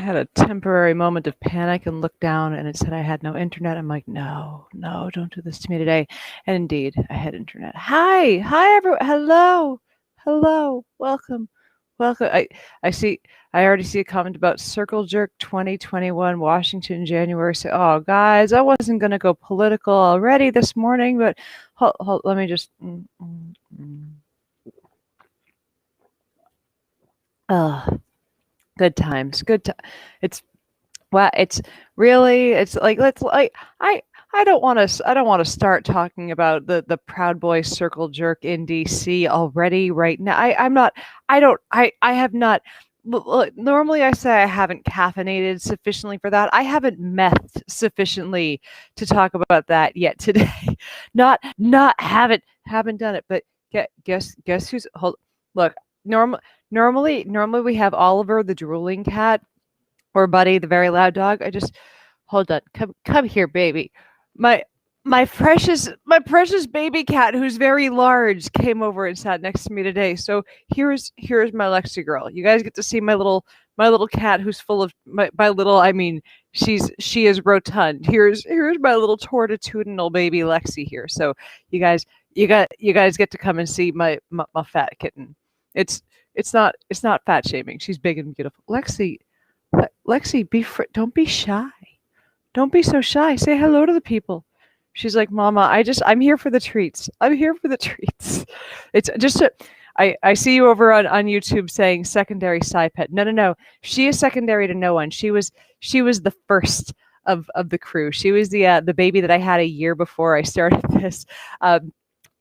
had a temporary moment of panic and looked down and it said I had no internet. I'm like, no, don't do this to me today. And indeed, I had internet. Hi, everyone. Hello, welcome. I already see a comment about Circle Jerk 2021, Washington, January. So, oh, guys, I wasn't going to go political already this morning, but let me just. Good times. It's wow. It's really. It's like let's like I don't want to start talking about the Proud Boy Circle Jerk in DC already right now. I'm not. I don't. I have not. Normally, I say I haven't caffeinated sufficiently for that. I haven't methed sufficiently to talk about that yet today. Not haven't done it. But guess who's look. Normally we have Oliver the drooling cat or Buddy the very loud dog. I just hold on. Come here, baby. My precious baby cat who's very large came over and sat next to me today. So here's my Lexi girl. You guys get to see my little cat who's full of by little I mean she is rotund. Here's my little tortitudinal baby Lexi here. So you guys get to come and see my fat kitten. It's not fat shaming. She's big and beautiful. Lexi, don't be shy. Don't be so shy. Say hello to the people. She's like, Mama, I'm here for the treats. I'm here for the treats. It's just I see you over on YouTube saying secondary side pet. No. She is secondary to no one. She was the first of the crew. She was the baby that I had a year before I started this.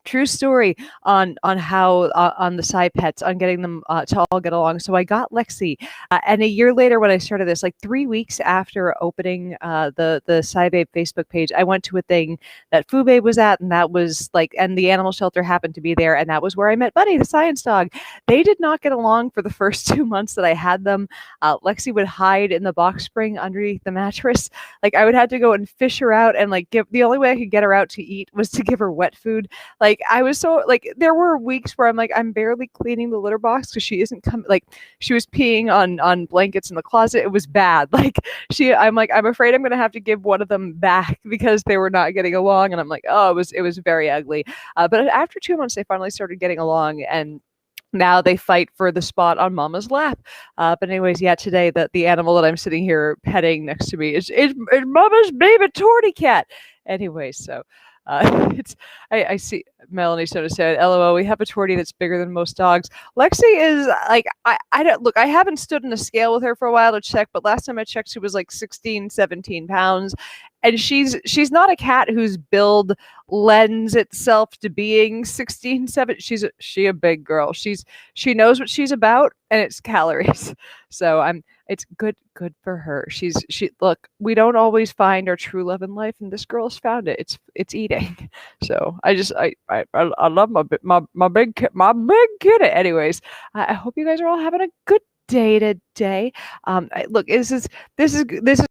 True story on how on the side pets on getting them to all get along. So I got Lexi, and a year later when I started this, like 3 weeks after opening the SciBabe Facebook page, I went to a thing that Foobabe was at, and that was like, and the animal shelter happened to be there, and that was where I met Buddy, the science dog. They did not get along for the first 2 months that I had them. Lexi would hide in the box spring underneath the mattress. Like I would have to go and fish her out, and like the only way I could get her out to eat was to give her wet food. Like I was so like there were weeks where I'm like I'm barely cleaning the litter box because she isn't coming. Like she was peeing on blankets in the closet. It was bad. Like I'm afraid I'm gonna have to give one of them back because they were not getting along. And I'm like, oh, it was very ugly. But after 2 months, they finally started getting along, and now they fight for the spot on Mama's lap. But anyways, yeah, today the animal that I'm sitting here petting next to me is Mama's baby tortie cat. Anyways, so. I see Melanie sort of said, LOL, we have a tortie that's bigger than most dogs. Lexi is like, I don't look, I haven't stood on a scale with her for a while to check, but last time I checked, she was like 16, 17 pounds. And she's not a cat whose build lends itself to being 16, 17. She a big girl. She knows what she's about, and it's calories. So it's good for her. She look, we don't always find our true love in life, and this girl's found it. It's eating. So I love my big kitty. Anyways, I hope you guys are all having a good day today. Look, this is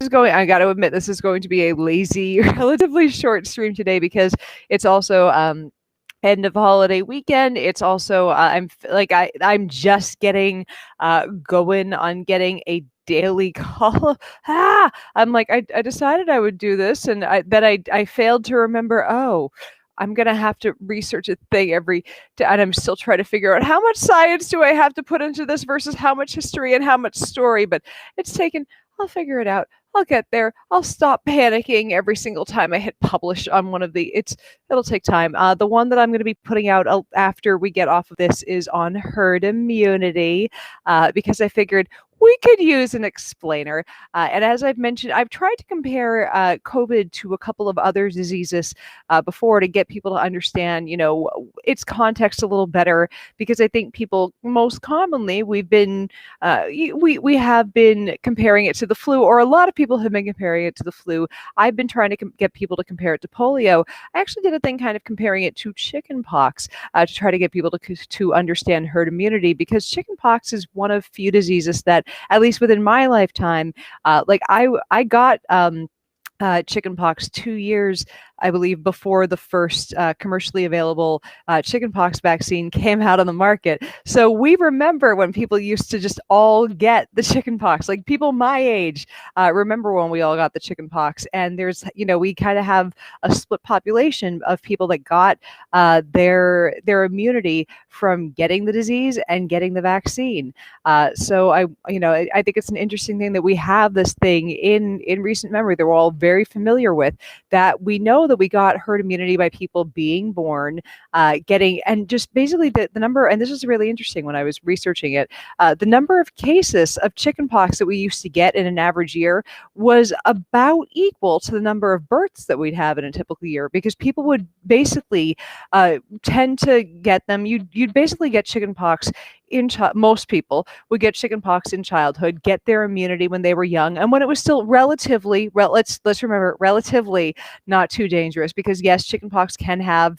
going. I got to admit, this is going to be a lazy, relatively short stream today because it's also end of holiday weekend. It's also I'm just getting going on getting a daily call. I'm like I decided I would do this, and I failed to remember. Oh, I'm gonna have to research a thing and I'm still trying to figure out how much science do I have to put into this versus how much history and how much story. But I'll figure it out. I'll get there. I'll stop panicking every single time I hit publish on one of it'll take time. The one that I'm going to be putting out after we get off of this is on herd immunity, because I figured we could use an explainer. And as I've mentioned, I've tried to compare COVID to a couple of other diseases before to get people to understand, its context a little better, because I think people most commonly we have been comparing it to the flu, or a lot of people have been comparing it to the flu. I've been trying to get people to compare it to polio. I actually did a thing kind of comparing it to chickenpox to try to get people to understand herd immunity, because chickenpox is one of few diseases that, at least within my lifetime, like I got chickenpox 2 years I believe, before the first commercially available chickenpox vaccine came out on the market. So we remember when people used to just all get the chickenpox. Like people my age remember when we all got the chickenpox. And there's, we kind of have a split population of people that got their immunity from getting the disease and getting the vaccine. So I think it's an interesting thing that we have this thing in recent memory that we're all very familiar with, that we know that we got herd immunity by people being born, getting, and just basically the number, and this is really interesting when I was researching it, the number of cases of chickenpox that we used to get in an average year was about equal to the number of births that we'd have in a typical year, because people would basically tend to get them. You'd basically get chickenpox most people would get chickenpox in childhood, get their immunity when they were young, and when it was still relatively, let's remember, relatively not too dangerous, because yes, chickenpox can have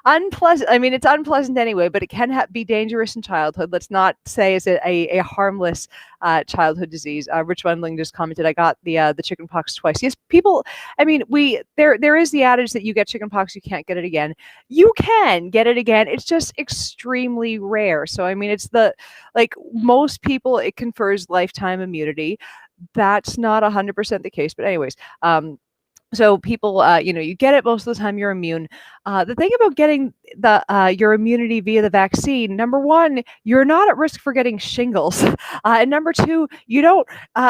unpleasant. I mean, it's unpleasant anyway, but it can be dangerous in childhood. Let's not say it's a harmless childhood disease. Rich Wendling just commented, "I got the chickenpox twice." Yes, people. I mean, there is the adage that you get chickenpox, you can't get it again. You can get it again. It's just extremely rare. So I mean, most people, it confers lifetime immunity. That's not 100% the case, but anyways. So people, you get it most of the time, you're immune. The thing about getting your immunity via the vaccine, number one, you're not at risk for getting shingles. And number two, you don't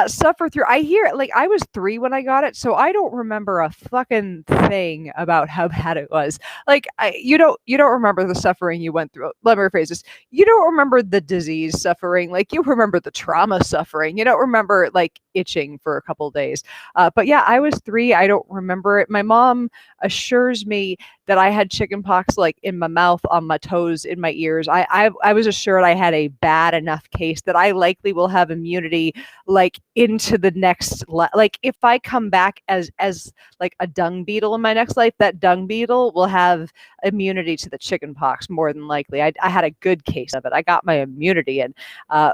suffer through. I hear, like, I was 3 when I got it, so I don't remember a fucking thing about how bad it was. Like, you don't remember the suffering you went through. Let me rephrase this. You don't remember the disease suffering. Like, you remember the trauma suffering. You don't remember, like, itching for a couple of days. But yeah, I was 3. I don't remember it. My mom assures me that I had chickenpox, like, in my mouth, on my toes, in my ears. I was assured I had a bad enough case that I likely will have immunity, like, into the next like, if I come back as like a dung beetle in my next life, that dung beetle will have immunity to the chickenpox more than likely. I had a good case of it. I got my immunity in.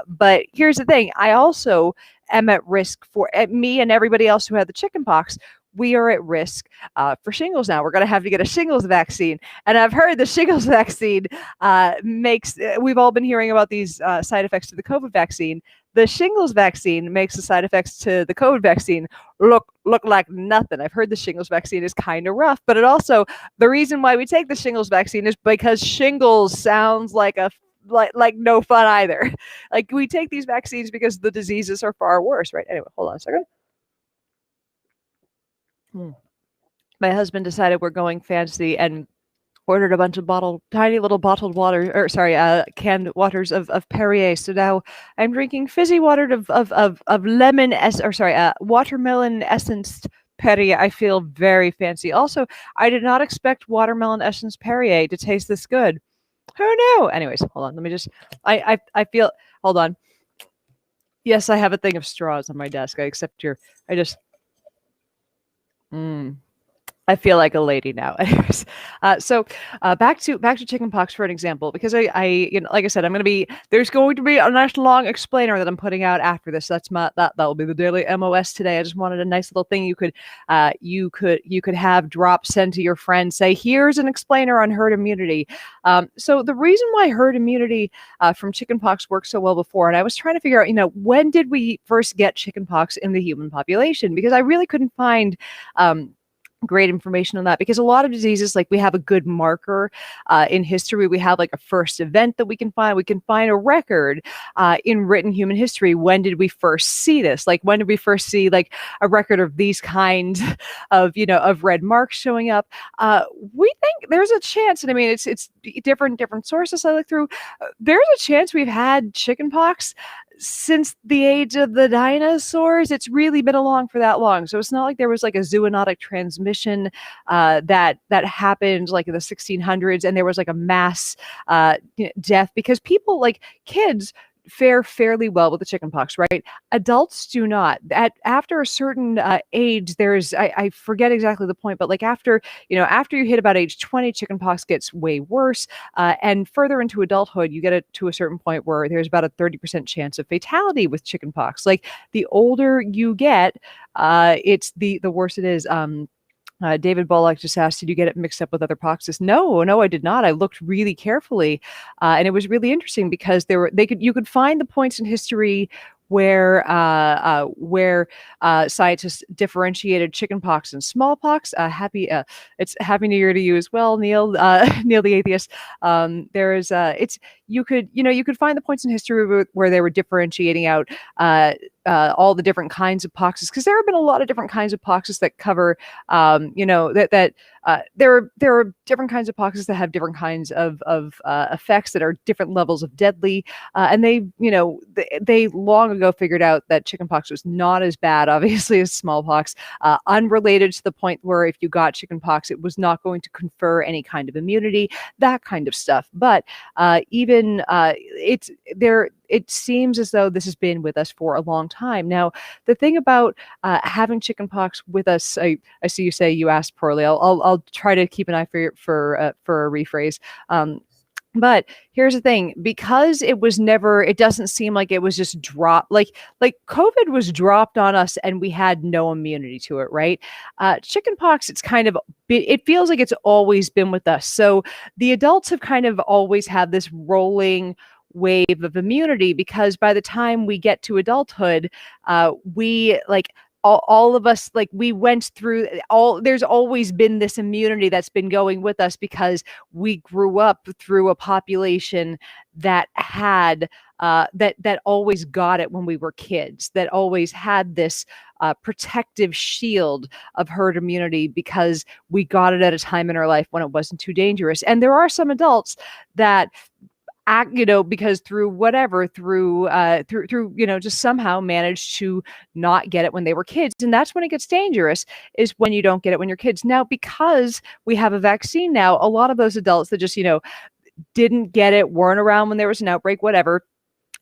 But here's the thing. I also am at risk for me and everybody else who had the chickenpox. We are at risk for shingles now. We're going to have to get a shingles vaccine. And I've heard the shingles vaccine we've all been hearing about these side effects to the COVID vaccine. The shingles vaccine makes the side effects to the COVID vaccine look like nothing. I've heard the shingles vaccine is kind of rough, but it also, the reason why we take the shingles vaccine is because shingles sounds like no fun either. Like, we take these vaccines because the diseases are far worse, right? Anyway, hold on a second. My husband decided we're going fancy and ordered a bunch of tiny little bottled water, or sorry, canned waters of Perrier. So now I'm drinking fizzy water of watermelon essence Perrier. I feel very fancy. Also, I did not expect watermelon essence Perrier to taste this good. Who knew? Anyways, hold on. Let me just, I feel, hold on. Yes, I have a thing of straws on my desk. I accept I feel like a lady now. Anyways, so back to chickenpox for an example, because I like I said, there's going to be a nice long explainer that I'm putting out after this. That will be the daily MOS today. I just wanted a nice little thing you could have drop, send to your friend, say, here's an explainer on herd immunity. So the reason why herd immunity from chickenpox worked so well before, and I was trying to figure out, when did we first get chickenpox in the human population? Because I really couldn't find great information on that, because a lot of diseases, like, we have a good marker in history. We have, like, a first event that we can find a record in written human history. When did we first see this? Like, when did we first see, like, a record of these kinds of red marks showing up? We think there's a chance, and I mean, it's different sources I look through. There's a chance we've had chickenpox since the age of the dinosaurs. It's really been along for that long. So it's not like there was, like, a zoonotic transmission that happened, like, in the 1600s, and there was, like, a mass death, because people, like kids, fare fairly well with the chickenpox, right? Adults do not. After a certain age, there's I forget exactly the point, but like after you hit about age 20, chickenpox gets way worse, and further into adulthood, you get it to a certain point where there's about a 30% chance of fatality with chickenpox. Like the older you get, it's the worse it is. David Bullock just asked, "Did you get it mixed up with other poxes?" No, no, I did not. I looked really carefully, and it was really interesting because you could find the points in history where scientists differentiated chickenpox and smallpox. It's Happy New Year to you as well, Neil. Neil the atheist. There is it's you could find the points in history where they were differentiating out. All the different kinds of poxes, because there have been a lot of different kinds of poxes that cover, there are different kinds of poxes that have different kinds of effects that are different levels of deadly, and they long ago figured out that chickenpox was not as bad, obviously, as smallpox, unrelated to the point where if you got chickenpox, it was not going to confer any kind of immunity, that kind of stuff. But even it's there. It seems as though this has been with us for a long time. Now, the thing about having chickenpox with us, I see you say you asked poorly. I'll try to keep an eye for a rephrase. But here's the thing, because it doesn't seem like it was just dropped, like COVID was dropped on us and we had no immunity to it, right? Chickenpox, it feels like it's always been with us. So the adults have kind of always had this rolling wave of immunity, because by the time we get to adulthood, we like all of us, like we went through there's always been this immunity that's been going with us, because we grew up through a population that had that always got it when we were kids, that always had this protective shield of herd immunity, because we got it at a time in our life when it wasn't too dangerous. And there are some adults that because just somehow managed to not get it when they were kids. And that's when it gets dangerous, is when you don't get it when you're kids. Now, because we have a vaccine now, a lot of those adults that just, didn't get it, weren't around when there was an outbreak, whatever,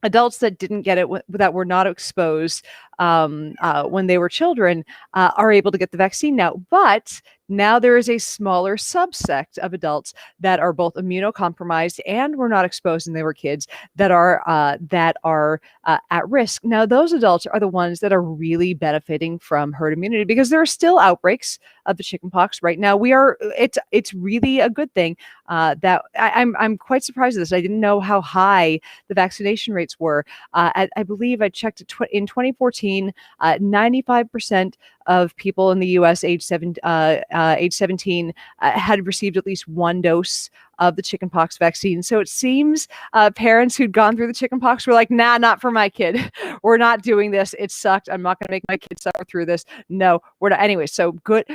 adults that didn't get it, that were not exposed when they were children, are able to get the vaccine now. But now there is a smaller subsect of adults that are both immunocompromised and were not exposed when they were kids, that are at risk. Now, those adults are the ones that are really benefiting from herd immunity, because there are still outbreaks of the chickenpox right now. It's really a good thing that I'm quite surprised at this. I didn't know how high the vaccination rates were. I believe I checked in 2014, 95% of people in the U.S. age 17 had received at least one dose of the chickenpox vaccine. So it seems parents who'd gone through the chickenpox were like, nah, not for my kid. We're not doing this. It sucked. I'm not going to make my kid suffer through this. No, we're not. Anyway, so good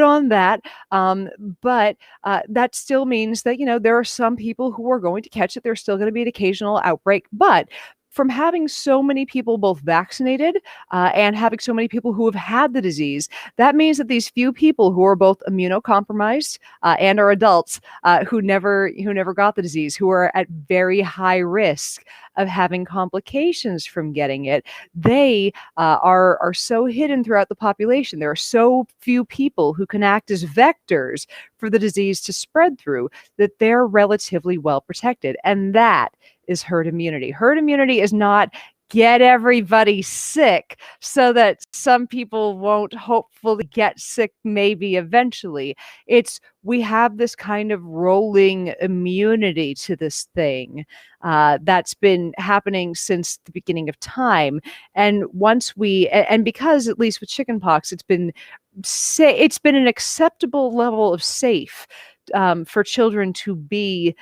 on that. But that still means that, there are some people who are going to catch it. There's still going to be an occasional outbreak. But from having so many people both vaccinated and having so many people who have had the disease, that means that these few people who are both immunocompromised and are adults who never got the disease, who are at very high risk of having complications from getting it, they are so hidden throughout the population. There are so few people who can act as vectors for the disease to spread through, that they're relatively well protected. And that is herd immunity. Herd immunity is not get everybody sick so that some people won't hopefully get sick maybe eventually. It's we have this kind of rolling immunity to this thing that's been happening since the beginning of time. And because at least with chickenpox, it's been an acceptable level of safe for children to be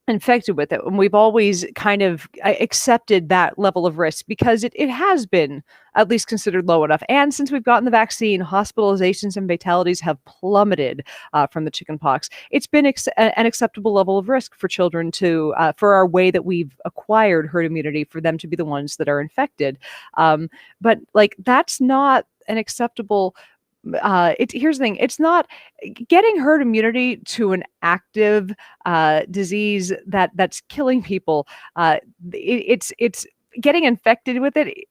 infected with it. And we've always kind of accepted that level of risk, because it has been at least considered low enough. And since we've gotten the vaccine, hospitalizations and fatalities have plummeted from the chickenpox. It's been an acceptable level of risk for children for our way that we've acquired herd immunity, for them to be the ones that are infected. But like, that's not an acceptable here's the thing. It's not getting herd immunity to an active disease that's killing people. It's getting infected with it,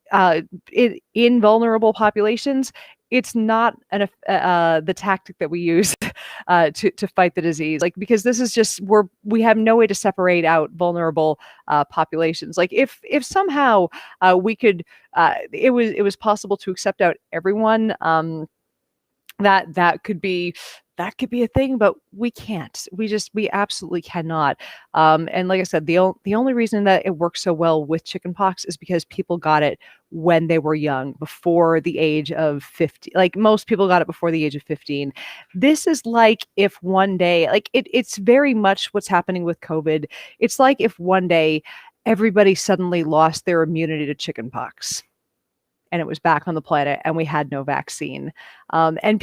in vulnerable populations. It's not the tactic that we use to fight the disease. Like, because this is just, we have no way to separate out vulnerable populations. Like, if somehow we could, it was possible to accept out everyone. That could be a thing, but we can't. We absolutely cannot. And like I said, the only reason that it works so well with chickenpox is because people got it when they were young, before the age of 50. Like, most people got it before the age of 15. This is like if one day, like, it's very much what's happening with COVID. It's like if one day everybody suddenly lost their immunity to chickenpox, and it was back on the planet, and we had no vaccine. And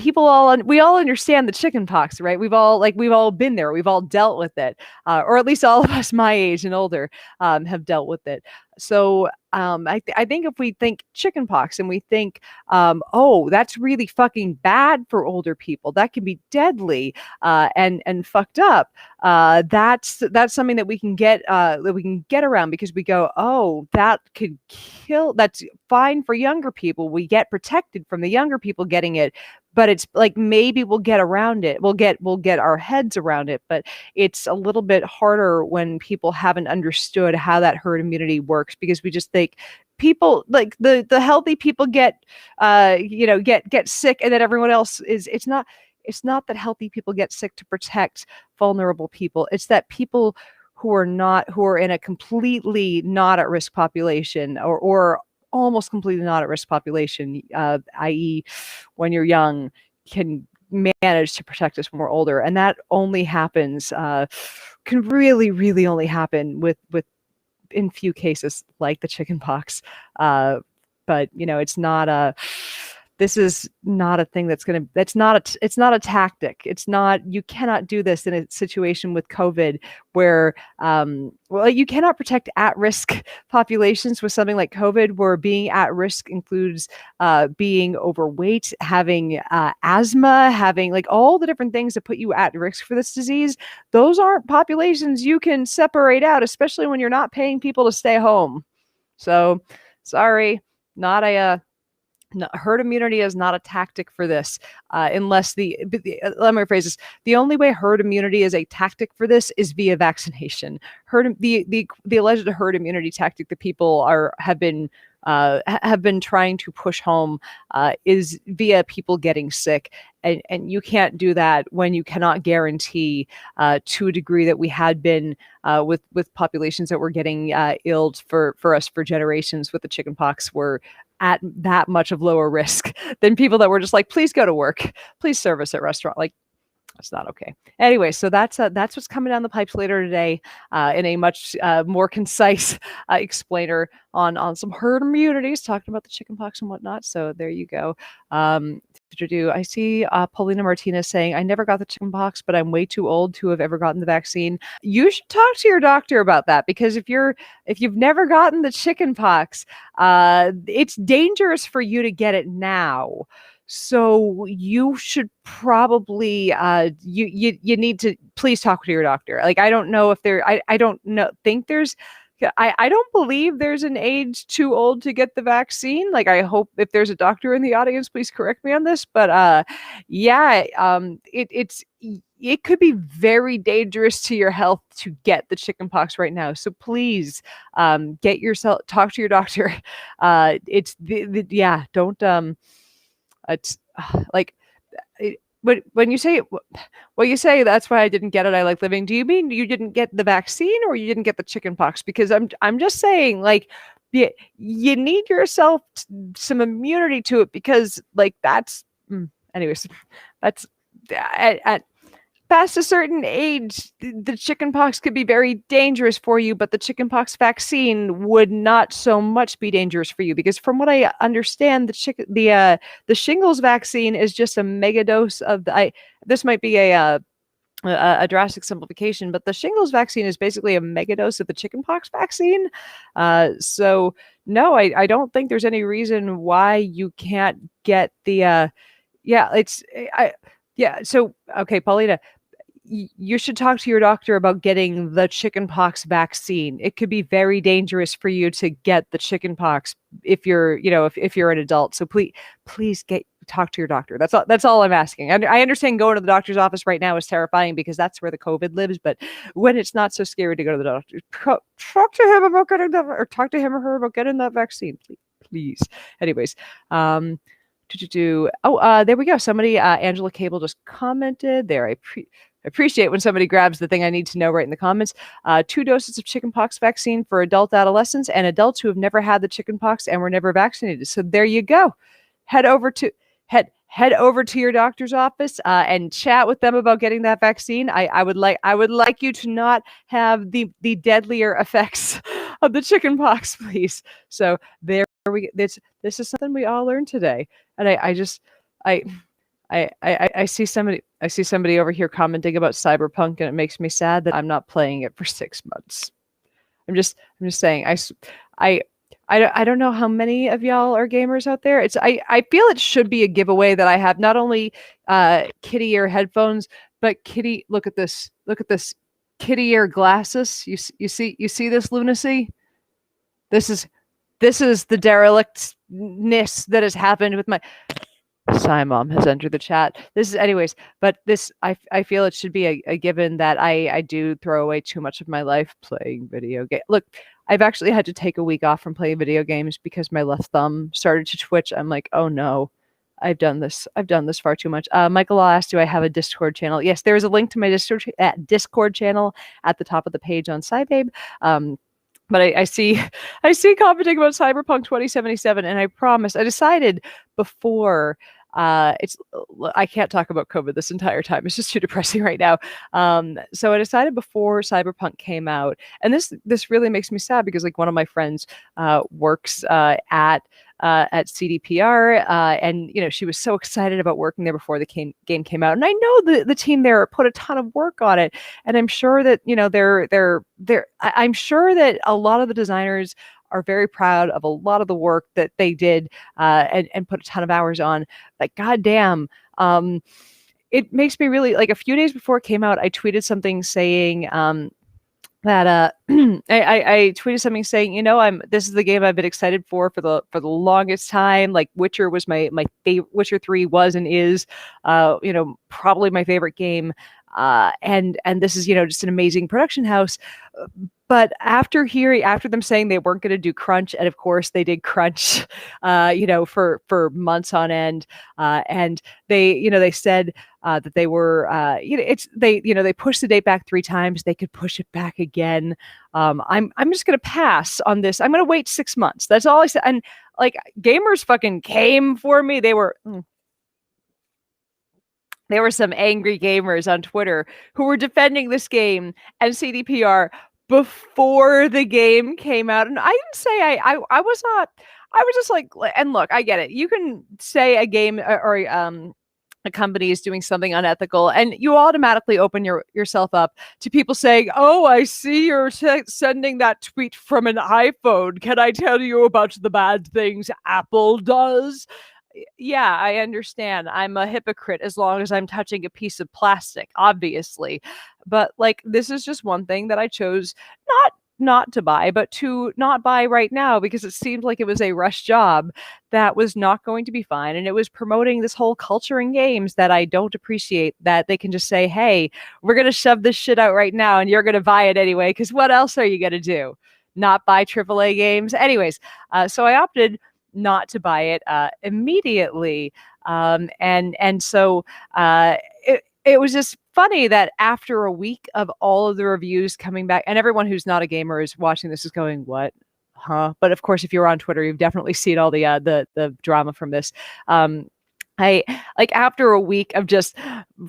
we all understand the chicken pox, right? We've all been there. We've all dealt with it, or at least all of us my age and older have dealt with it. So I think if we think chicken pox and we think, oh, that's really fucking bad for older people, that can be deadly and fucked up. That's something that we can get around, because we go, oh, that could kill. That's fine for younger people. We get protected from the younger people getting it, but it's like, maybe we'll get around it. We'll get our heads around it, but it's a little bit harder when people haven't understood how that herd immunity works, because we just think people, like, the healthy people get sick, and then everyone else is. It's not that healthy people get sick to protect vulnerable people. It's that people who are in a completely not at risk population, or almost completely not at risk population, i.e., when you're young, can manage to protect us when we're older. And that only happens, can really, really only happen with in few cases, like the chicken pox. But it's not a. This is not a thing it's not a tactic. It's not, you cannot do this in a situation with COVID where, you cannot protect at-risk populations with something like COVID, where being at risk includes being overweight, having asthma, having, like, all the different things that put you at risk for this disease. Those aren't populations you can separate out, especially when you're not paying people to stay home. So, sorry, not a no, herd immunity is not a tactic for this, unless let me rephrase this. The only way herd immunity is a tactic for this is via vaccination. The alleged herd immunity tactic that people have been trying to push home is via people getting sick. And you can't do that when you cannot guarantee, to a degree that we had been with populations that were getting ill for us for generations with the chickenpox, were at that much of lower risk than people that were just like, please go to work, please service at restaurant. Like, it's not okay. Anyway, so that's what's coming down the pipes later today, in a much more concise explainer on some herd immunities, talking about the chickenpox and whatnot. So there you go. I see Paulina Martinez saying, I never got the chickenpox, but I'm way too old to have ever gotten the vaccine. You should talk to your doctor about that, because if you've never gotten the chickenpox, it's dangerous for you to get it now. So you should probably you need to please talk to your doctor. Like, I don't know if I don't know think there's I don't believe there's an age too old to get the vaccine. Like, I hope, if there's a doctor in the audience, please correct me on this. But yeah, it could be very dangerous to your health to get the chickenpox right now. So please, talk to your doctor. Don't it's like, but when you say, well, you say that's why I didn't get it, I like living. Do you mean you didn't get the vaccine, or you didn't get the chickenpox? Because I'm just saying, like, you need yourself some immunity to it, because, like, anyways, that's at past a certain age, the chickenpox could be very dangerous for you, but the chickenpox vaccine would not so much be dangerous for you, because from what I understand, the shingles vaccine is just a mega dose of this might be a drastic simplification, but the shingles vaccine is basically a mega dose of the chickenpox vaccine. So no, I don't think there's any reason why you can't get the Yeah, so okay, Paulina, you should talk to your doctor about getting the chickenpox vaccine. It could be very dangerous for you to get the chickenpox if you're, if you're an adult. So please talk to your doctor. That's all I'm asking. I understand going to the doctor's office right now is terrifying because that's where the COVID lives, but when it's not so scary to go to the doctor, talk to him about getting that, or talk to him or her about getting that vaccine, please. Anyways, there we go. Somebody, Angela Cable just commented there. I appreciate when somebody grabs the thing I need to know right in the comments. 2 doses of chickenpox vaccine for adult adolescents and adults who have never had the chickenpox and were never vaccinated. So there you go. Head over to your doctor's office and chat with them about getting that vaccine. I would like you to not have the deadlier effects of the chickenpox, please. So there this is something we all learned today, and I see somebody over here commenting about Cyberpunk, and it makes me sad that I'm not playing it for 6 months. I'm just saying, I don't know how many of y'all are gamers out there. I feel it should be a giveaway that I have not only kitty ear headphones, but look at this kitty ear glasses. You see this lunacy? This is the derelictness that has happened with my Simon has entered the chat. But I feel it should be a given that I do throw away too much of my life playing video games. Look, I've actually had to take a week off from playing video games because my left thumb started to twitch. I'm like, oh no, I've done this far too much. Michael asked, do I have a Discord channel? Yes, there is a link to my Discord channel at the top of the page on SciBabe. But I see commenting about Cyberpunk 2077, and I promise I decided before I can't talk about COVID this entire time. It's just too depressing right now. So I decided before Cyberpunk came out, and this really makes me sad because like one of my friends works at CDPR, and she was so excited about working there before the game came out, and I know the team there put a ton of work on it, and I'm sure that I'm sure that a lot of the designers are very proud of a lot of the work that they did and put a ton of hours on. But goddamn, it makes me really like. A few days before it came out, I tweeted something saying that I tweeted something saying, this is the game I've been excited for the longest time. Like Witcher was my favorite. Witcher 3 was and is probably my favorite game. And this is just an amazing production house. But after them saying they weren't going to do crunch, and of course they did crunch, for months on end, and they said that they were, they pushed the date back 3 times. They could push it back again. I'm just going to pass on this. I'm going to wait 6 months. That's all I said. And like gamers fucking came for me. There were some angry gamers on Twitter who were defending this game and CDPR before the game came out. And I didn't say I was not. I was just like, and look, I get it. You can say a game or a company is doing something unethical, and you automatically open yourself up to people saying, oh, I see you're sending that tweet from an iPhone. Can I tell you about the bad things Apple does? Yeah, I understand. I'm a hypocrite as long as I'm touching a piece of plastic, obviously. But like, this is just one thing that I chose not to buy, but to not buy right now because it seemed like it was a rush job that was not going to be fine. And it was promoting this whole culture in games that I don't appreciate, that they can just say, hey, we're going to shove this shit out right now and you're going to buy it anyway. Because what else are you going to do? Not buy AAA games? Anyways, so I opted not to buy it immediately. And so it was just funny that after a week of all of the reviews coming back, and everyone who's not a gamer is watching this is going, what? Huh? But of course, if you're on Twitter, you've definitely seen all the drama from this. I like after a week of just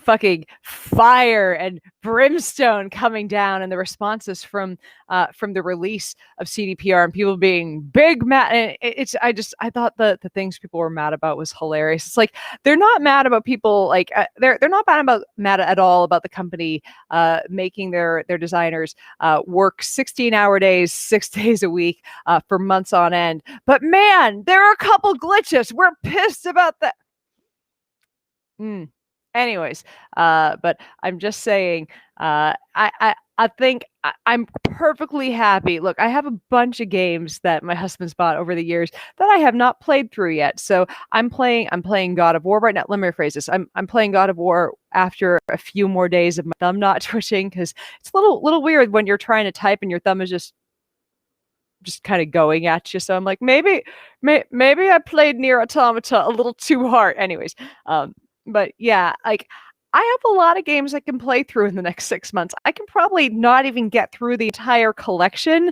fucking fire and brimstone coming down, and the responses from the release of CDPR and people being big mad. I thought the things people were mad about was hilarious. It's like they're not mad about people like they're not mad at all about the company making their designers work 16-hour days, 6 days a week for months on end. But man, there are a couple glitches. We're pissed about that. Mm. Anyways, but I'm just saying, I think I'm perfectly happy. Look, I have a bunch of games that my husband's bought over the years that I have not played through yet. So I'm playing God of War right now. Let me rephrase this. I'm playing God of War after a few more days of my thumb not twitching, because it's a little weird when you're trying to type and your thumb is just kind of going at you. So I'm like, maybe I played Near Automata a little too hard. Anyways, but yeah, like I have a lot of games I can play through in the next 6 months. I can probably not even get through the entire collection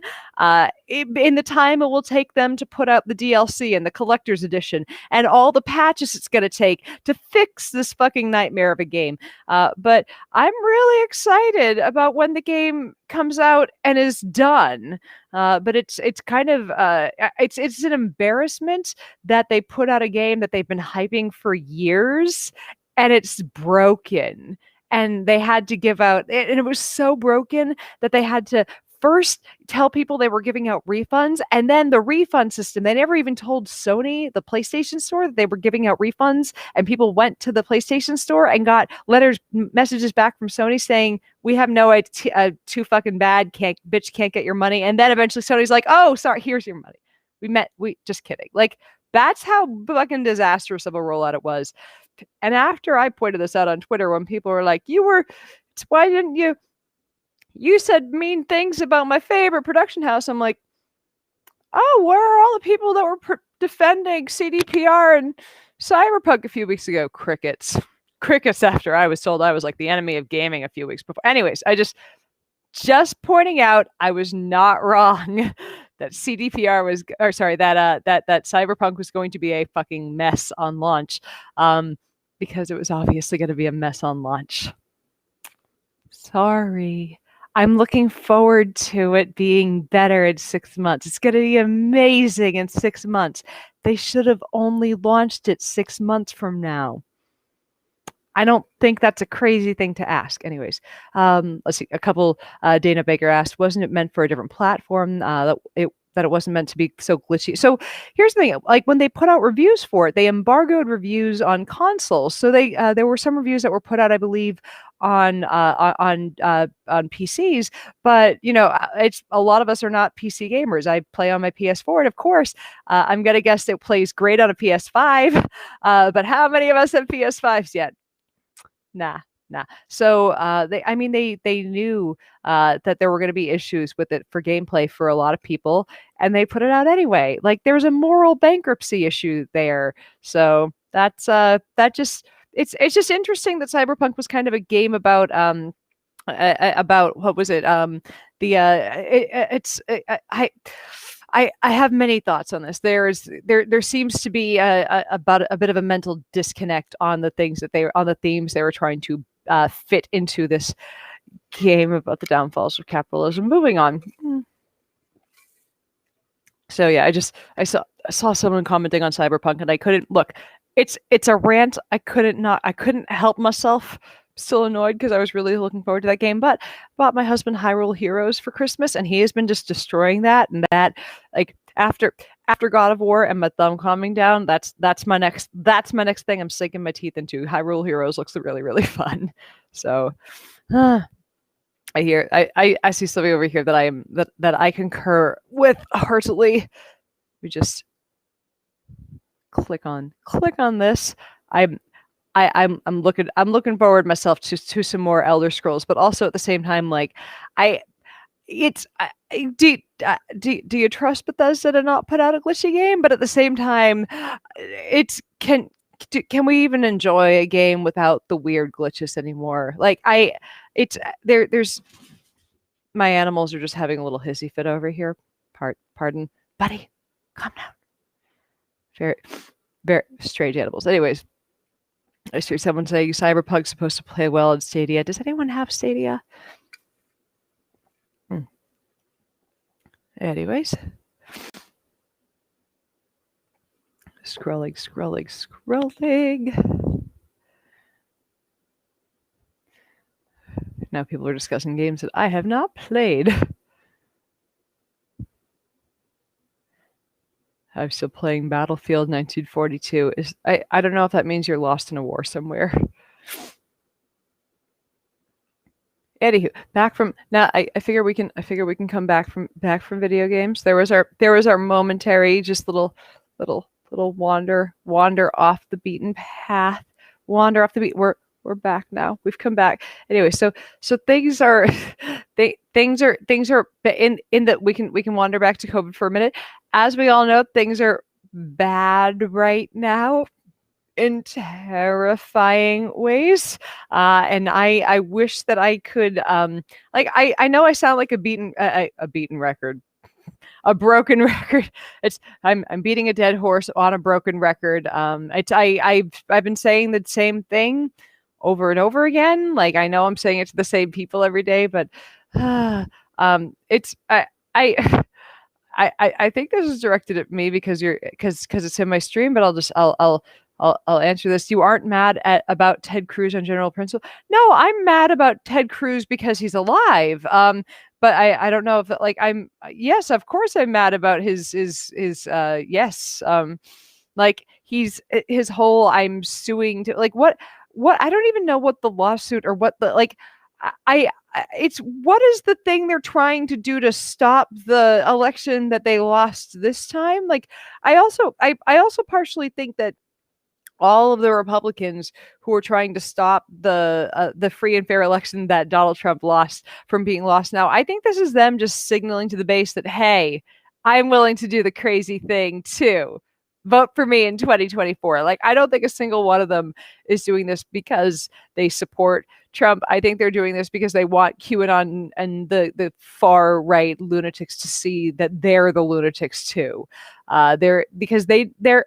in the time it will take them to put out the DLC and the collector's edition and all the patches it's going to take to fix this fucking nightmare of a game. But I'm really excited about when the game comes out and is done. But it's kind of it's an embarrassment that they put out a game that they've been hyping for years and it's broken. And they had to give out, and it was so broken that they had to first tell people they were giving out refunds, and then the refund system. They never even told Sony, the PlayStation Store, that they were giving out refunds, and people went to the PlayStation Store and got messages back from Sony saying, "We have no idea, too fucking bad, can't get your money." And then eventually Sony's like, "Oh, sorry, here's your money. We just kidding." Like that's how fucking disastrous of a rollout it was. And after I pointed this out on Twitter, when people were like, why didn't you said mean things about my favorite production house." I'm like, oh, where are all the people that were defending CDPR and Cyberpunk a few weeks ago? Crickets. Crickets after I was told I was like the enemy of gaming a few weeks before. Anyways, I just pointing out I was not wrong that CDPR was, or sorry, that Cyberpunk was going to be a fucking mess on launch, because it was obviously going to be a mess on launch. Sorry. I'm looking forward to it being better in 6 months. It's going to be amazing in 6 months. They should have only launched it 6 months from now. I don't think that's a crazy thing to ask. Anyways, let's see. A couple, Dana Baker asked, wasn't it meant for a different platform? That it wasn't meant to be so glitchy. So here's the thing: like when they put out reviews for it, they embargoed reviews on consoles. So there were some reviews that were put out, I believe, on PCs. But it's a lot of us are not PC gamers. I play on my PS4, and of course, I'm gonna guess it plays great on a PS5. But how many of us have PS5s yet? Nah. So they knew that there were going to be issues with it for gameplay for a lot of people, and they put it out anyway. Like there's a moral bankruptcy issue there. So that's it's just interesting that Cyberpunk was kind of a game about what was it? I have many thoughts on this. There seems to be about a bit of a mental disconnect on the themes they were trying to fit into this game about the downfalls of capitalism. Moving on. So yeah, I saw someone commenting on Cyberpunk, and I couldn't look. It's a rant. I couldn't help myself. Still annoyed because I was really looking forward to that game, but bought my husband Hyrule Heroes for Christmas, and he has been just destroying that. And that, like after God of War and my thumb calming down, that's my next thing I'm sinking my teeth into. Hyrule Heroes looks really, really fun. So I see something over here that I concur with heartily. We just click on this. I'm looking forward myself to some more Elder Scrolls, but also at the same time, like do you trust Bethesda to not put out a glitchy game? But at the same time, can we even enjoy a game without the weird glitches anymore? Like there's my animals are just having a little hissy fit over here. Pardon, buddy, calm down. Very, very strange animals. Anyways. I see someone saying Cyberpunk's supposed to play well in Stadia. Does anyone have Stadia? Anyways. Scrolling. Now people are discussing games that I have not played. I'm still playing Battlefield 1942. I don't know if that means you're lost in a war somewhere. Anywho, back from now. I figure we can come back from video games. There was our momentary just little wander off the beaten path. Wander off the beat. We're back now. We've come back. Anyway, so things are things are in that we can wander back to COVID for a minute. As we all know, things are bad right now in terrifying ways. And I wish that I could like I know I sound like a beaten record, a broken record. I'm beating a dead horse on a broken record. I've been saying the same thing over and over again. Like I know I'm saying it to the same people every day, but it's I I think this is directed at me because because it's in my stream, but I'll answer this. You aren't mad about Ted Cruz on general principle. No, I'm mad about Ted Cruz because he's alive. But I don't know if like I'm yes, of course I'm mad about his yes. Like he's his whole I'm suing to like what I don't even know what the lawsuit or what the like it's what is the thing they're trying to do to stop the election that they lost this time? Like I also partially think that all of the Republicans who are trying to stop the free and fair election that Donald Trump lost from being lost now, I think this is them just signaling to the base that, hey, I'm willing to do the crazy thing too. Vote for me in 2024. Like, I don't think a single one of them is doing this because they support Trump. I think they're doing this because they want QAnon and the far right lunatics to see that they're the lunatics too. They're because they're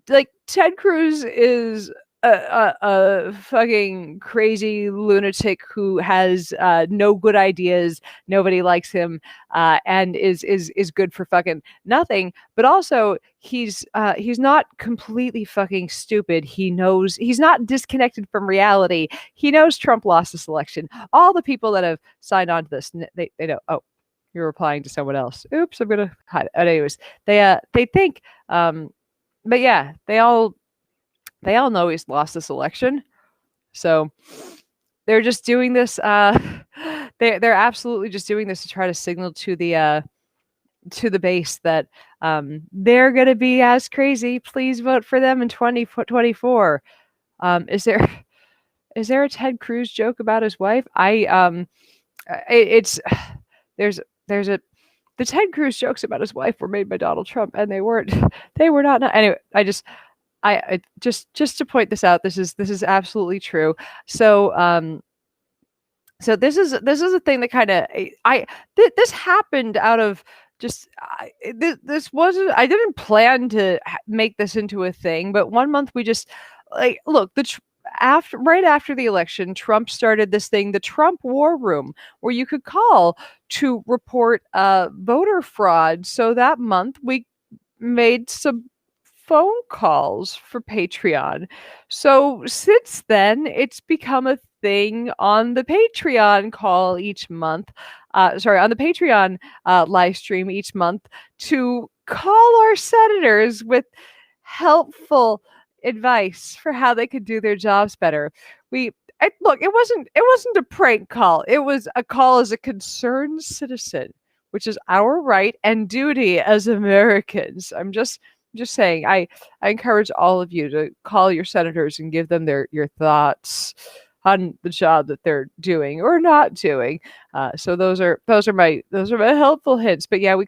like Ted Cruz is a fucking crazy lunatic who has no good ideas. Nobody likes him, and is good for fucking nothing. But also, he's not completely fucking stupid. He knows he's not disconnected from reality. He knows Trump lost this election. All the people that have signed on to this, they know. Oh, you're replying to someone else. Oops, I'm gonna hide it. Anyways, they think. But yeah, they all know he's lost this election. So they're just doing this they're absolutely just doing this to try to signal to the base that they're going to be as crazy. Please vote for them in 2024. Is there a Ted Cruz joke about his wife? It's there's a the Ted Cruz jokes about his wife were made by Donald Trump, and they were not. Anyway, I just to point this out, this is absolutely true. So so this is a thing that kind of this happened out of just this wasn't I didn't plan to make this into a thing, but one month we just like look right after the election, Trump started this thing, the Trump War Room, where you could call to report voter fraud. So that month we made some phone calls for Patreon. So since then, it's become a thing on the Patreon call each month. On the Patreon live stream each month to call our senators with helpful advice for how they could do their jobs better. Look, it wasn't a prank call. It was a call as a concerned citizen, which is our right and duty as Americans. I'm just saying, I encourage all of you to call your senators and give them your thoughts on the job that they're doing or not doing. So those are my helpful hints. But yeah, we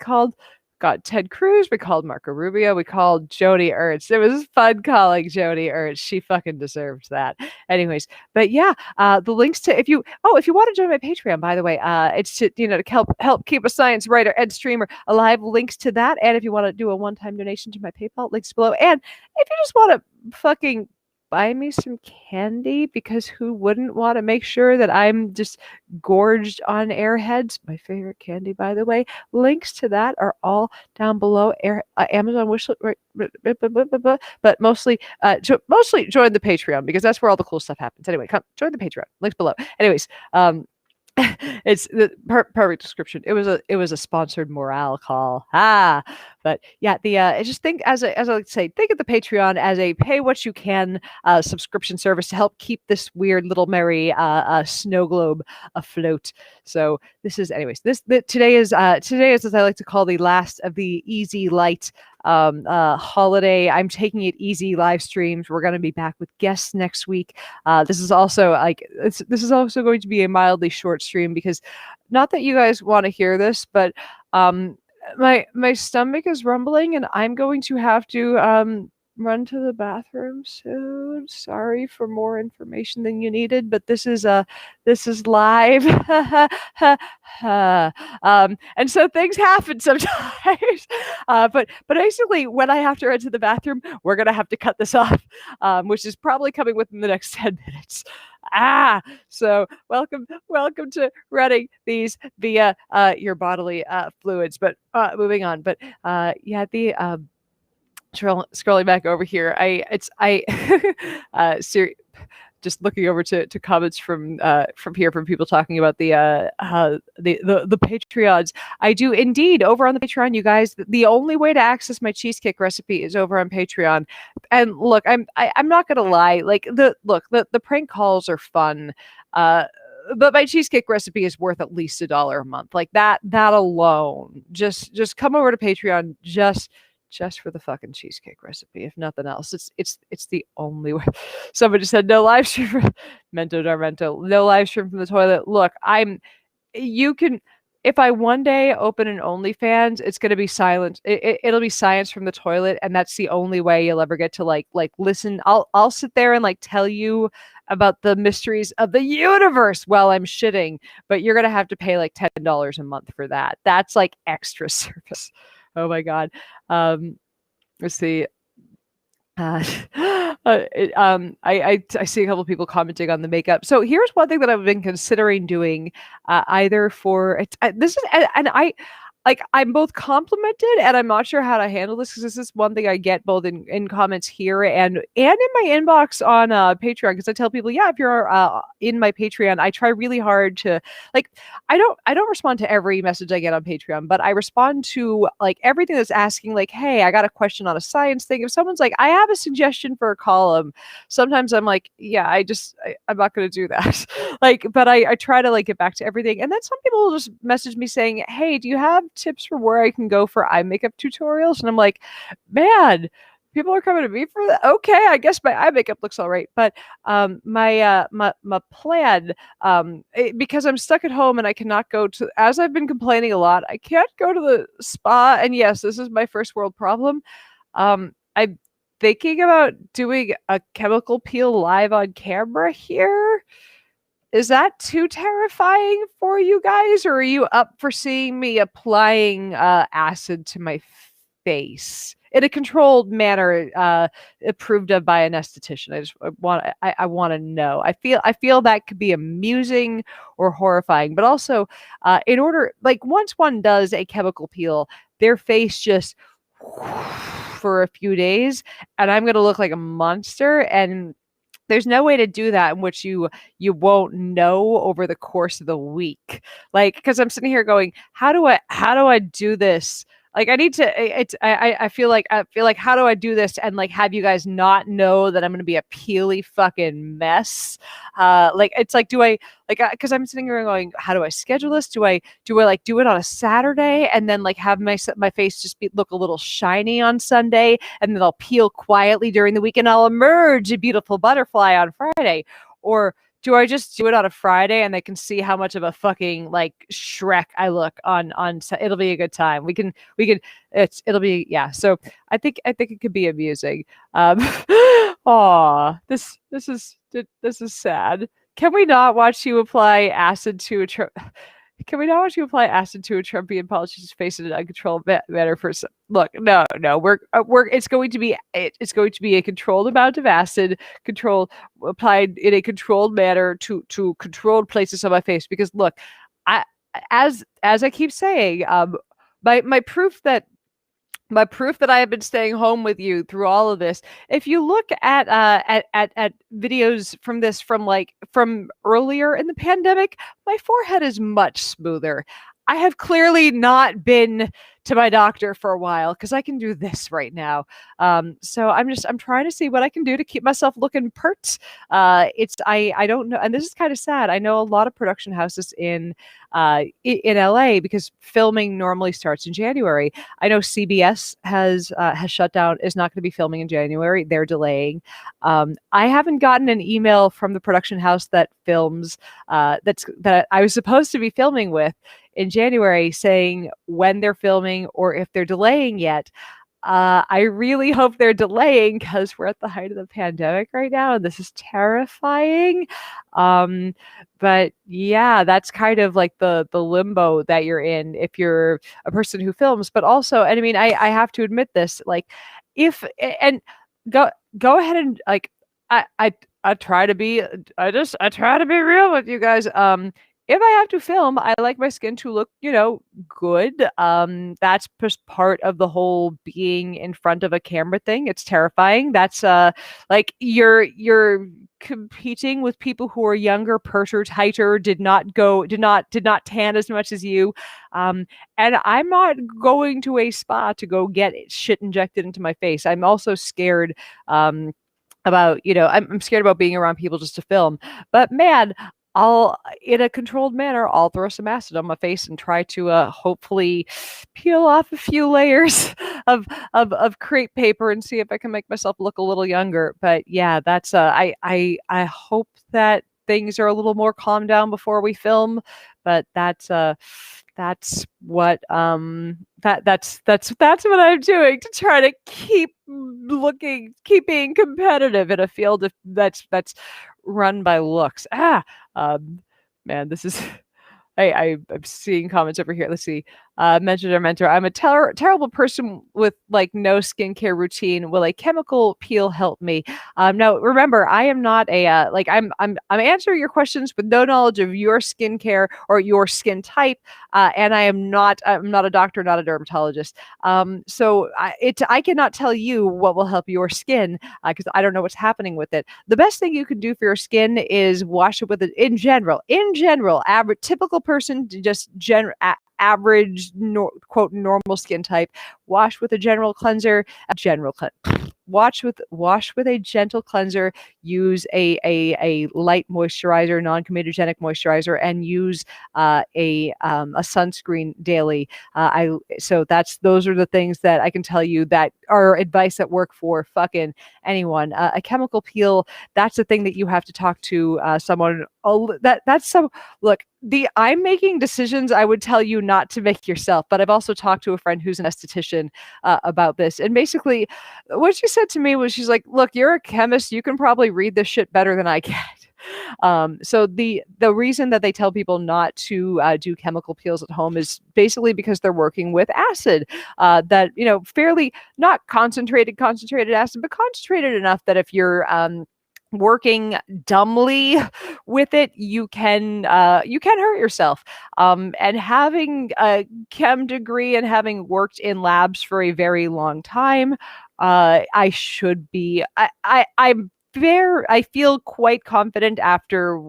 got Ted Cruz, we called Marco Rubio, we called Joni Ernst. It was fun calling Joni Ernst. She fucking deserved that. Anyways, but yeah, the links to if you want to join my Patreon, by the way, it's to to help keep a science writer and streamer alive. Links to that, and if you want to do a one-time donation to my PayPal, links below. And if you just want to fucking buy me some candy, because who wouldn't want to make sure that I'm just gorged on Airheads, my favorite candy, by the way. Links to that are all down below. Amazon wishlist, but mostly join the Patreon, because that's where all the cool stuff happens. Anyway, come join the Patreon. Links below. Anyways, It's the perfect description. It was a sponsored morale call. But yeah, the I just think as I like to say, think of the Patreon as a pay what you can subscription service to help keep this weird little merry snow globe afloat. So this is, anyways. Today is as I like to call the last of the easy light holiday. I'm taking it easy live streams. We're going to be back with guests next week. This is also going to be a mildly short stream because, not that you guys want to hear this, but my stomach is rumbling and I'm going to have to run to the bathroom soon. Sorry for more information than you needed, but this is live. And so things happen sometimes. But basically, when I have to run to the bathroom, we're gonna have to cut this off, which is probably coming within the next 10 minutes. So welcome to running these via your bodily fluids. But moving on. But yeah, the scrolling back over here, just looking over to comments from here, from people talking about the Patreons. I do indeed, over on the Patreon, you guys, the only way to access my cheesecake recipe is over on Patreon. And look, I'm not gonna lie, like the prank calls are fun. But my cheesecake recipe is worth at least $1 a month. Like that alone. Just come over to Patreon just for the fucking cheesecake recipe, if nothing else. It's the only way. Somebody said no live stream from Mento Darmento, no live stream from the toilet. Look, you can, if I one day open an OnlyFans, it's gonna be silent. It'll be science from the toilet, and that's the only way you'll ever get to like listen. I'll sit there and like tell you about the mysteries of the universe while I'm shitting, but you're gonna have to pay like $10 a month for that. That's like extra service. Oh my God. Let's see. I see a couple people commenting on the makeup. So here's one thing that I've been considering doing, either for this is, and I'm both complimented and I'm not sure how to handle this, because this is one thing I get both in comments here and in my inbox on Patreon, because I tell people, yeah, if you're in my Patreon, I try really hard to, like, I don't respond to every message I get on Patreon, but I respond to like everything that's asking, like, hey, I got a question on a science thing. If someone's like, I have a suggestion for a column, sometimes I'm like, yeah, I'm not going to do that. Like, but I try to like get back to everything. And then some people will just message me saying, hey, do you have tips for where I can go for eye makeup tutorials? And I'm like, man, people are coming to me for that. Okay, I guess my eye makeup looks all right. But my plan, because I'm stuck at home and I cannot go to, as I've been complaining a lot, I can't go to the spa. And yes, this is my first world problem. I'm thinking about doing a chemical peel live on camera here. Is that too terrifying for you guys, or are you up for seeing me applying acid to my face in a controlled manner, approved of by an esthetician? I want to know. I feel that could be amusing or horrifying, but also, in order, like, once one does a chemical peel, their face just for a few days, and I'm gonna look like a monster. And there's no way to do that in which you won't know over the course of the week. Like, because I'm sitting here going, how do I do this? Like, I need to, I feel like how do I do this and like have you guys not know that I'm going to be a peely fucking mess? Like, it's like, do I, like, because I'm sitting here going, how do I schedule this? Do I like do it on a Saturday and then like have my face just look a little shiny on Sunday, and then I'll peel quietly during the week and I'll emerge a beautiful butterfly on Friday? Or do I just do it on a Friday and they can see how much of a fucking like Shrek I look on it'll be a good time. It'll be, yeah. So I think it could be amusing. Aw, this is sad. Can we not watch you apply acid to a Trumpian politician's face in an uncontrolled manner for some? Look, no, it's going to be a controlled amount of acid, applied in a controlled manner to controlled places on my face. Because look, as I keep saying, my proof that my proof that I have been staying home with you through all of this. If you look at videos from this from earlier in the pandemic, my forehead is much smoother. I have clearly not been to my doctor for a while because I can do this right now. So I'm trying to see what I can do to keep myself looking pert. I don't know, and this is kind of sad. I know a lot of production houses in LA because filming normally starts in January. I know CBS has shut down, is not going to be filming in January. They're delaying. I haven't gotten an email from the production house that films that I was supposed to be filming with in January saying when they're filming or if they're delaying yet. I really hope they're delaying because we're at the height of the pandemic right now, and this is terrifying. Um, but yeah, that's kind of like the limbo that you're in if you're a person who films. But also, and I mean, I have to admit this, like, if and go go ahead and like, I I I try to be, I try to be real with you guys. If I have to film, I like my skin to look, good. That's just part of the whole being in front of a camera thing. It's terrifying. That's like you're competing with people who are younger, perter, tighter, did not tan as much as you. And I'm not going to a spa to go get shit injected into my face. I'm also scared about, I'm scared about being around people just to film. But man, I'll, in a controlled manner, I'll throw some acid on my face and try to hopefully peel off a few layers of crepe paper and see if I can make myself look a little younger. But yeah, that's I hope that things are a little more calmed down before we film. But that's what that's what I'm doing to try to keep being competitive in a field that's run by looks. Man, this is I'm seeing comments over here. Let's see. Mentor or mentor. I'm a terrible person with like no skincare routine. Will a chemical peel help me? No, remember, I am not a like I'm answering your questions with no knowledge of your skincare or your skin type, and I'm not a doctor, not a dermatologist. So I cannot tell you what will help your skin because I don't know what's happening with it. The best thing you can do for your skin is wash it with it in general, average typical person, just average quote normal skin type, wash with a general cleanser, wash with a gentle cleanser, use a light moisturizer, non-comedogenic moisturizer, and use a sunscreen daily. Those are the things that I can tell you that are advice that work for fucking anyone. A chemical peel, that's the thing that you have to talk to someone. That's some look. I'm making decisions I would tell you not to make yourself, but I've also talked to a friend who's an esthetician about this, and basically, what she said to me was, she's like, "Look, you're a chemist. You can probably read this shit better than I can." So the reason that they tell people not to do chemical peels at home is basically because they're working with acid that fairly not concentrated acid, but concentrated enough that if you're working dumbly with it, you can hurt yourself. And having a chem degree and having worked in labs for a very long time, I should be. I feel quite confident after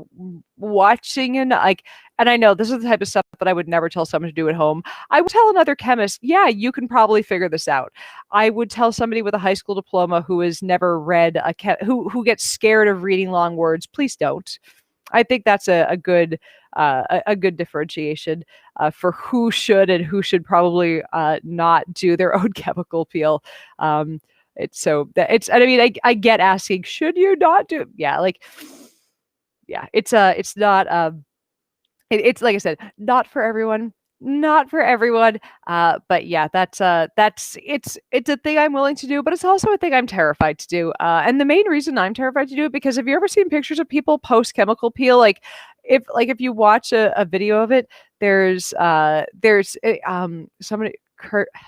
watching and I know this is the type of stuff that I would never tell someone to do at home. I would tell another chemist, yeah, you can probably figure this out. I would tell somebody with a high school diploma who has never read who gets scared of reading long words, please don't. I think that's a good differentiation for who should and who should probably not do their own chemical peel. I mean, I get asking, should you not do? Yeah, like, yeah, it's not it's like I said, not for everyone, not for everyone. But yeah, that's it's a thing I'm willing to do, but it's also a thing I'm terrified to do. And the main reason I'm terrified to do it, because have you ever seen pictures of people post chemical peel? If you watch a video of it, there's somebody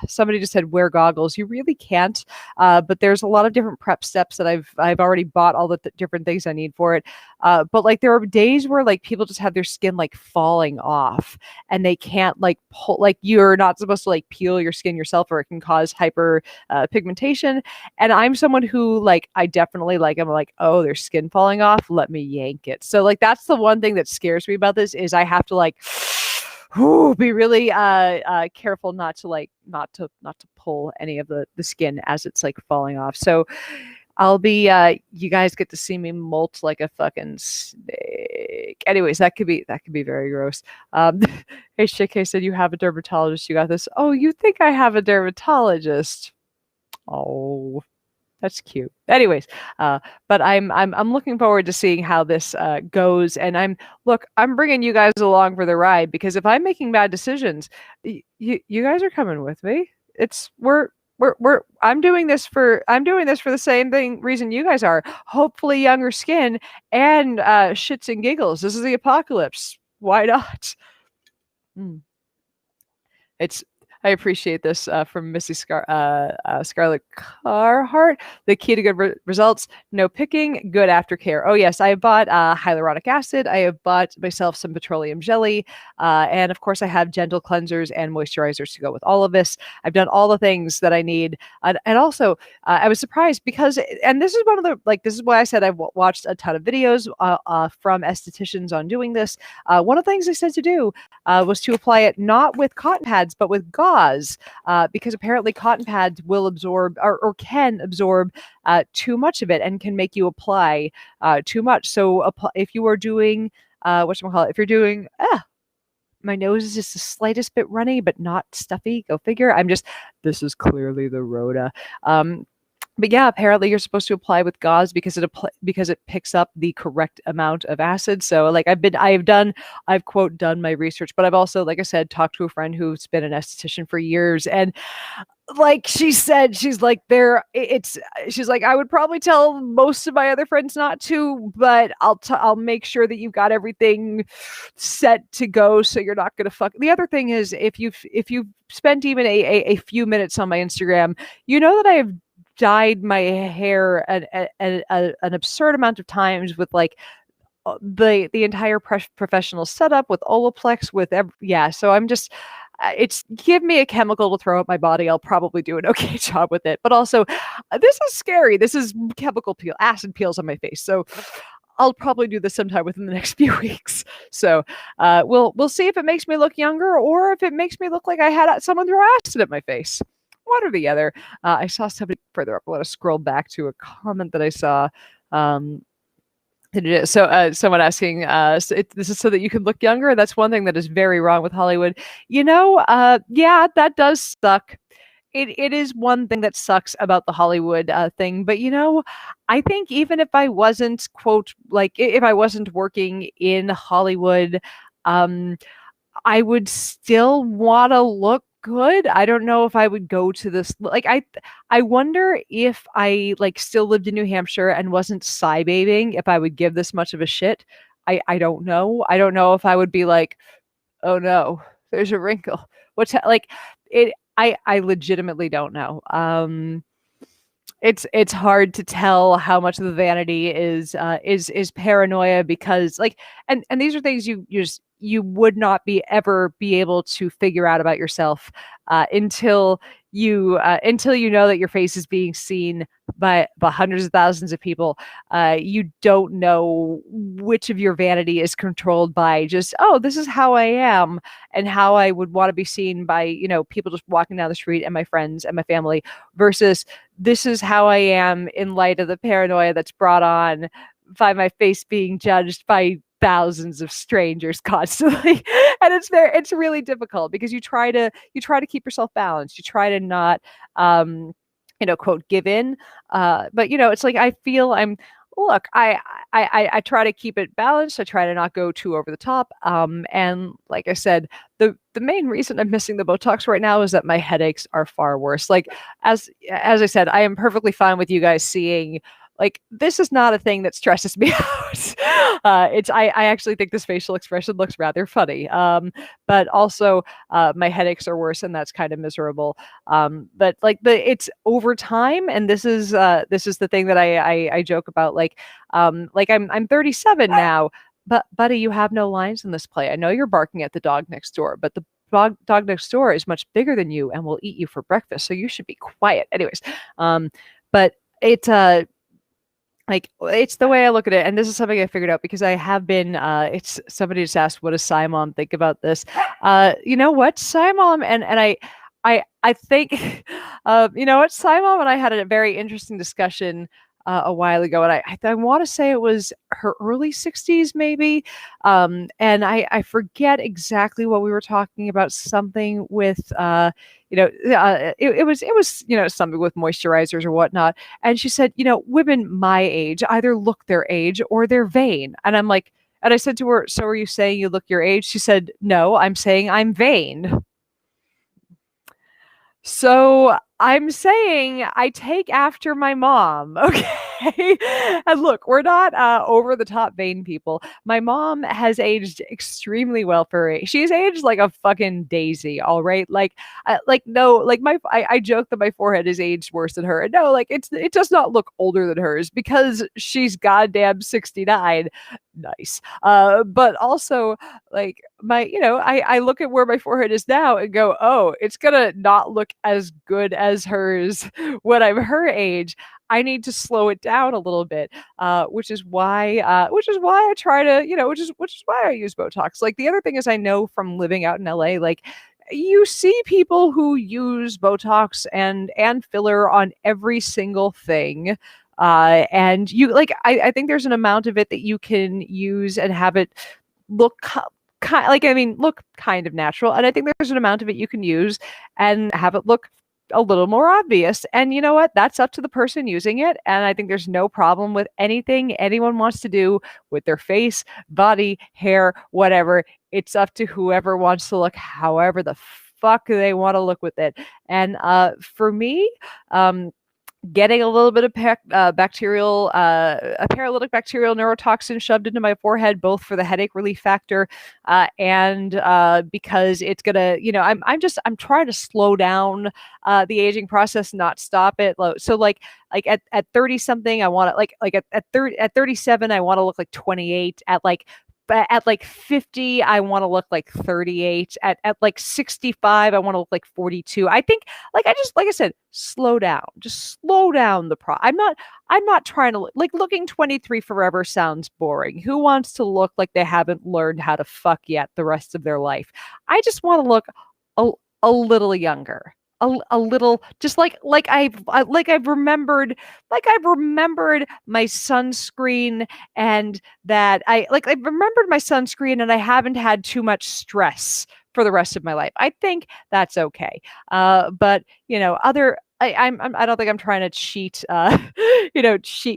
somebody just said wear goggles. You really can't. But there's a lot of different prep steps that I've already bought all the different things I need for it. But like there are days where like people just have their skin like falling off and they can't like pull, like you're not supposed to like peel your skin yourself or it can cause hyper pigmentation. And I'm someone who like I definitely like I'm like, oh, there's skin falling off, let me yank it. So like that's the one thing that scares me about this is I have to like be really careful not to like not to pull any of the skin as it's like falling off. So I'll be you guys get to see me molt like a fucking snake. Anyways, that could be very gross. Hey Shik said you have a dermatologist, you got this. Oh, you think I have a dermatologist? Oh, that's cute. Anyways, but I'm looking forward to seeing how this goes, and I'm bringing you guys along for the ride because if I'm making bad decisions, you guys are coming with me. It's I'm doing this for the same reason you guys are. Hopefully, younger skin and shits and giggles. This is the apocalypse. Why not? Mm. It's I appreciate this from Missy Scarlett Carhart. The key to good results: no picking, good aftercare. Oh yes, I have bought hyaluronic acid. I have bought myself some petroleum jelly, and of course I have gentle cleansers and moisturizers to go with all of this. I've done all the things that I need, and also I was surprised because, and this is one of the this is why I said I've watched a ton of videos from estheticians on doing this. One of the things they said to do was to apply it not with cotton pads but with gauze. Because apparently cotton pads will absorb or can absorb too much of it and can make you apply too much. So if you are doing whatchamacallit, if you're doing my nose is just the slightest bit runny but not stuffy, go figure. This is clearly the Rhoda. But yeah, apparently you're supposed to apply with gauze because it picks up the correct amount of acid. So like I've quote done my research, but I've also, like I said, talked to a friend who's been an esthetician for years, and like she said, she's like I would probably tell most of my other friends not to, but I'll make sure that you've got everything set to go so you're not gonna fuck. The other thing is if you've spent even a few minutes on my Instagram, you know that I have dyed my hair an absurd amount of times with like the entire professional setup with Olaplex so I'm just it's give me a chemical to throw at my body, I'll probably do an okay job with it. But also this is scary, this is acid peels on my face, so I'll probably do this sometime within the next few weeks. So we'll see if it makes me look younger or if it makes me look like I had someone throw acid at my face. One or the other. I saw somebody further up. I want to scroll back to a comment that I saw. Someone asking, this is so that you can look younger. That's one thing that is very wrong with Hollywood. Yeah, that does suck. It is one thing that sucks about the Hollywood thing. But I think even if I wasn't if I wasn't working in Hollywood, I would still want to look good. I don't know if I would go to this. I wonder if I still lived in New Hampshire and wasn't babying, if I would give this much of a shit. I don't know. I don't know if I would be like, oh no, there's a wrinkle. I legitimately don't know. It's hard to tell how much of the vanity is paranoia because and these are things you would not ever be able to figure out about yourself until you know that your face is being seen by hundreds of thousands of people. You don't know which of your vanity is controlled by just, oh, this is how I am and how I would want to be seen by people just walking down the street and my friends and my family, versus this is how I am in light of the paranoia that's brought on by my face being judged by thousands of strangers constantly. And it's really difficult because you try to keep yourself balanced, you try to not quote give in, but it's like I feel I try to keep it balanced. I try to not go too over the top. And like I said, the main reason I'm missing the Botox right now is that my headaches are far worse. Like as I said, I am perfectly fine with you guys seeing like this is not a thing that stresses me out. I actually think this facial expression looks rather funny. But also my headaches are worse, and that's kind of miserable. But like it's over time, and this is the thing that I joke about. Like I'm 37 now, but buddy, you have no lines in this play. I know you're barking at the dog next door, but the dog next door is much bigger than you and will eat you for breakfast, so you should be quiet. Anyways, but it's like it's the way I look at it, and this is something I figured out because I have been. It's somebody just asked, "What does Simon think about this?" You know what, Simon, and I think, you know what, Simon and I had a very interesting discussion a while ago, and I want to say it was her early 60s, maybe. And I forget exactly what we were talking about. Something with it was something with moisturizers or whatnot. And she said, women my age either look their age or they're vain. And I'm like, and I said to her, so are you saying you look your age? She said, no, I'm saying I'm vain. So I'm saying I take after my mom, okay? And look, we're not over the top vain people. My mom has aged extremely well for her age. She's aged like a fucking daisy, all right? No, like I joke that my forehead is aged worse than her. And no, like it does not look older than hers because she's goddamn 69. Nice. But also like I look at where my forehead is now and go, oh, it's gonna not look as good as hers when I'm her age. I need to slow it down a little bit, which is why I try to, which is why I use Botox. Like the other thing is, I know from living out in LA, like you see people who use Botox and filler on every single thing. And you like, I think there's an amount of it that you can use and have it look look kind of natural. And I think there's an amount of it you can use and have it look a little more obvious. And you know what? That's up to the person using it. And I think there's no problem with anything anyone wants to do with their face, body, hair, whatever. It's up to whoever wants to look however the fuck they want to look with it. And for me, getting a little bit of bacterial, a paralytic bacterial neurotoxin shoved into my forehead, both for the headache relief factor and because it's gonna, I'm trying to slow down the aging process, not stop it. So like at 30 something, I want to at 30 at 37, I want to look like 28. At like 50, I want to look like 38. At like 65, I want to look like 42. I think like I said, slow down. Just slow down I'm not trying to like looking 23 forever sounds boring. Who wants to look like they haven't learned how to fuck yet the rest of their life? I just want to look a, a little younger. A little just I've remembered my sunscreen, and that I've remembered my sunscreen, and I haven't had too much stress for the rest of my life. I think that's okay. But I don't think I'm trying to cheat,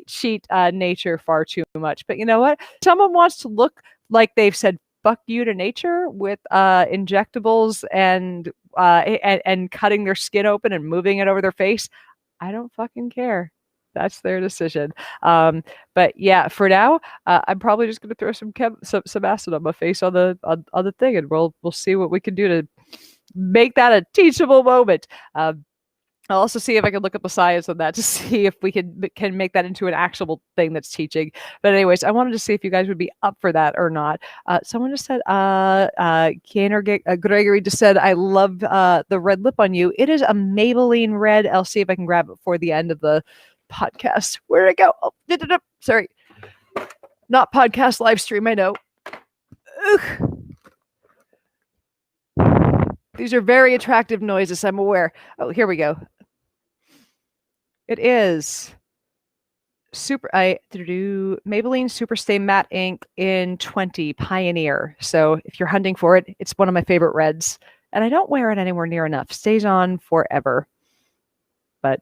cheat nature far too much. But you know what? Someone wants to look like they've said fuck you to nature with injectables and cutting their skin open and moving it over their face. I don't fucking care. That's their decision. But yeah, for now, I'm probably just gonna throw some acid on my face on the thing, and we'll see what we can do to make that a teachable moment. I'll also see if I can look up the science on that to see if we can make that into an actual thing that's teaching. But anyways, I wanted to see if you guys would be up for that or not. Someone just said, Gregory just said, I love the red lip on you. It is a Maybelline red. I'll see if I can grab it before the end of the podcast. Where did it go? Oh, sorry. Not podcast live stream, I know. Ugh. These are very attractive noises, I'm aware. Oh, here we go. It is Maybelline Super Stay Matte Ink in 20 Pioneer. So if you're hunting for it, it's one of my favorite reds. And I don't wear it anywhere near enough. Stays on forever. But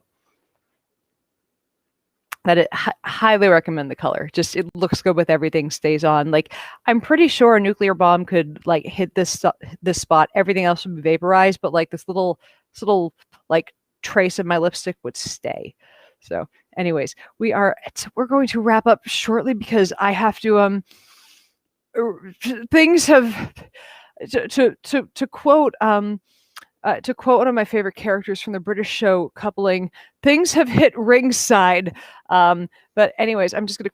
highly recommend the color. Just it looks good with everything. Stays on. Like I'm pretty sure a nuclear bomb could like hit this spot. Everything else would be vaporized, but like this little like trace of my lipstick would stay. So, anyways, we're going to wrap up shortly because I have to things have to quote one of my favorite characters from the British show Coupling, things have hit ringside. But anyways, I'm just gonna.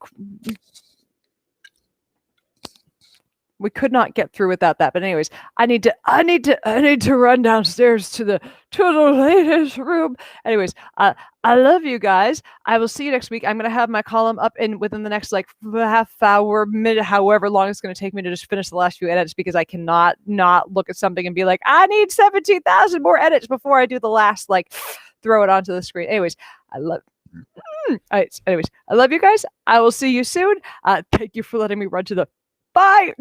We could not get through without that. But anyways, I need to run downstairs to the latest room. Anyways, I love you guys. I will see you next week. I'm gonna have my column up within the next like half hour, minute, however long it's gonna take me to just finish the last few edits, because I cannot not look at something and be like, I need 17,000 more edits before I do the last, like, throw it onto the screen. Anyways, I love. All right. Anyways, I love you guys. I will see you soon. Thank you for letting me run to the. Bye.